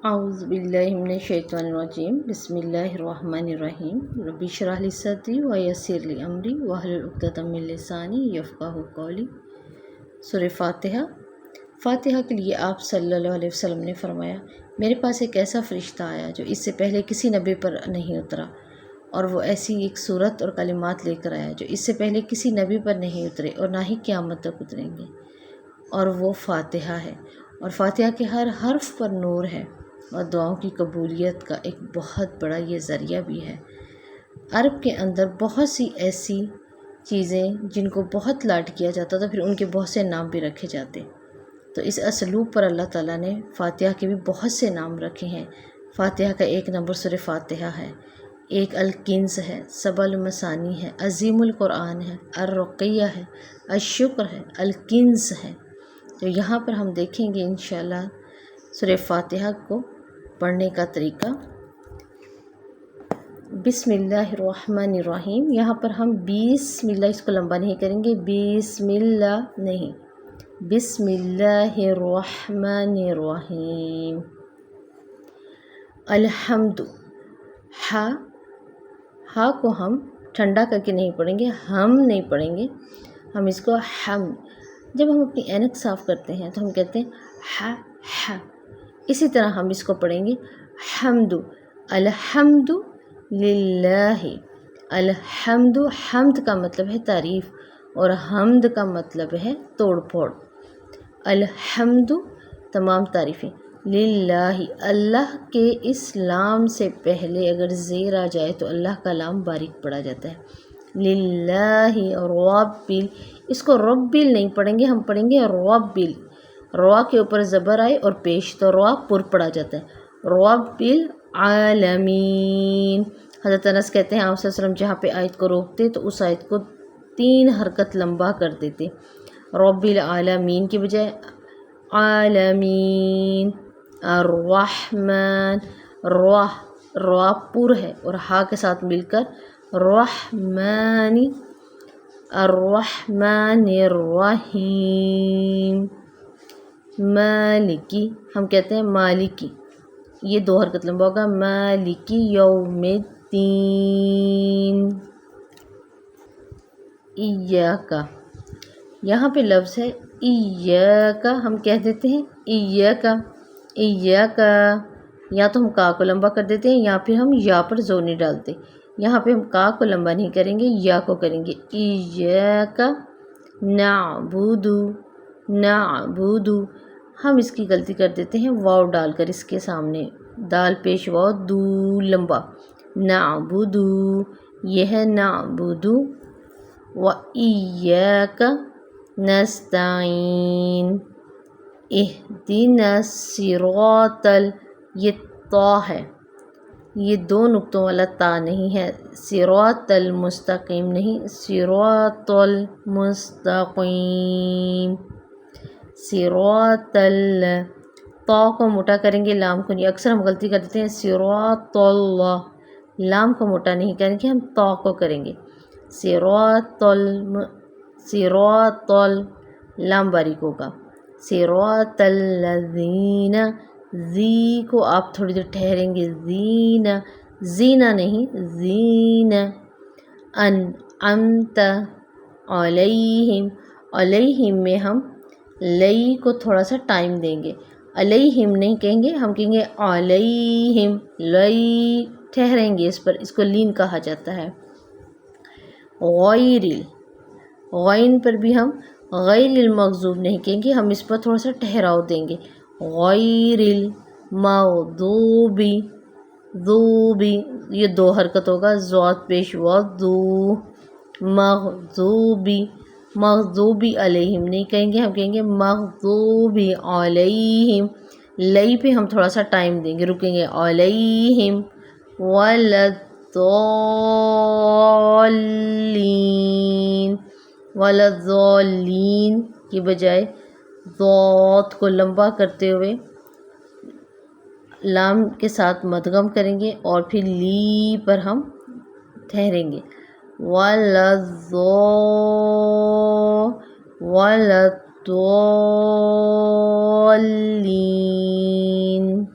अऊज़ु बिल्लाहि मिनश्शैतानिर्रजीम बिस्मिल्लाहिर्रहमानिर्रहीम रब्बि इश्रह ली सदरी व यस्सिर ली अमरी वहलुल उक़्दतम मिन लिसानी यफ़क़हू क़ौली। सूरह फ़ातिहा के लिए आप सल्लल्लाहु अलैहि वसल्लम ने फरमाया, मेरे पास एक ऐसा फ़रिश्ता आया जो इससे पहले किसी नबी पर नहीं उतरा, और वो ऐसी एक सूरत और कलिमात लेकर आया जो इससे पहले किसी नबी पर नहीं उतरे और ना ही क़यामत तक उतरेंगे, और वो फ़ातिहा है। और फ़ातिहा के हर हर्फ पर नूर है और दुआओं की कबूलियत का एक बहुत बड़ा ये ज़रिया भी है। अरब के अंदर बहुत सी ऐसी चीज़ें जिनको बहुत लाड किया जाता था, फिर उनके बहुत से नाम भी रखे जाते। तो इस असलूब पर अल्लाह ताला ने फ़ातिहा के भी बहुत से नाम रखे हैं। फ़ातिहा का एक नंबर सूरह फ़ातिहा है, एक अल-किन्ज़ है, सबल मसानी है, अज़ीमुल कुरान है, अर-रुक़िया है, अश-शुक्र है, अल-किन्ज़ है। तो यहाँ पर हम देखेंगे इंशाअल्लाह सूरह फ़ातिहा को पढ़ने का तरीका। बिस्मिल्लाहिर्रहमानिर्रहीम, यहाँ पर हम बिस्मिल्लाह, इसको लंबा नहीं करेंगे, बिस्मिल्लाह नहीं, बिस्मिल्लाहिर्रहमानिर्रहीम। अल्हम्दु, हा को हम ठंडा करके नहीं पढ़ेंगे, हम नहीं पढ़ेंगे, हम इसको हम। जब हम अपनी ऐनक साफ़ करते हैं तो हम कहते हैं हा। इसी तरह हम इसको पढ़ेंगे हम्दु, अल्हम्दु लिल्लाहि। अल्हम्दु, हम्द का मतलब है तारीफ़ और हम्द का मतलब है तोड़ फोड़। अल्हम्दु तमाम तारीफ़ें, लिल्लाहि अल्लाह के। इस लाम से पहले अगर ज़ेर आ जाए तो अल्लाह का लाम बारीक पड़ा जाता है। लिल्लाहि रब्बिल, इसको रब्बिल नहीं पढ़ेंगे, हम पढ़ेंगे रब्बिल। रवा के ऊपर ज़बर आए और पेश तो रवा पुर पढ़ा जाता है, रब्बिल आलमीन। हज़रत अनस कहते हैं आप सल्लल्लाहु अलैहि वसल्लम जहाँ पे आयत को रोकते तो उस आयत को 3 हरकत लंबा कर देते, रब्बिल आलमीन की बजाय आलमीन। अर्रहमान, रवा पुर है और हा के साथ मिलकर रहमानी, अर्रहमानिर्रहीम। मालिकी, हम कहते हैं मालिकी, ये 2 हरकत लंबा होगा, मालिकी यौमिद्दीन। इय्याका, यहाँ पे लफ्ज़ है इय्याका, हम कह देते हैं इय्याका। या तो हम का को लंबा कर देते हैं या फिर हम या पर जोर नहीं डालते। यहाँ पे हम का को लंबा नहीं करेंगे, या को करेंगे। इय्याका नाबुदु, हम इसकी गलती कर देते हैं वाव डालकर इसके सामने, दाल पेश वाव दू लंबा, नाबुदु, यह है नाबुदु। व इय्याका नस्ताईन, इहदिनस सिरातल, ये ता है, ये 2 नुक्तों वाला ता नहीं है, सिरातल मुस्तकीम नहीं, सिरातल मुस्तकीम। सिरातल, ता को मोटा करेंगे, लाम को नहीं। अक्सर हम गलती कर देते हैं सिरातल्लाह, लाम को मोटा नहीं करेंगे, हम ता को करेंगे। सिरातल, लाम बारीक होगा। सिरातल्लज़ीना, जी को आप थोड़ी देर ठहरेंगे, जीना नहीं, जीना। अनअमत अलैहिम, अलैहिम में हम लई को थोड़ा सा टाइम देंगे, अलैहिम नहीं कहेंगे, हम कहेंगे अलैहिम, लई ठहरेंगे इस पर, इसको लीन कहा जाता है। गैरिल, गैन पर भी हम गैरिल मग़ज़ूब नहीं कहेंगे, हम इस पर थोड़ा सा ठहराव देंगे। गैरिल मग़ज़ूबी, ज़ूबी, ये 2 हरकत होगा, ज़ात पेश हुआ दू, मग़ज़ूबी अलैहिम नहीं कहेंगे, हम कहेंगे मग़ज़ूबी अलैहिम। लई पे हम थोड़ा सा टाइम देंगे, रुकेंगे, अलैहिम वलज़ालीन की बजाय ज़ात को लंबा करते हुए लाम के साथ मदगम करेंगे और फिर ली पर हम ठहरेंगे। वलद्दॉलीन।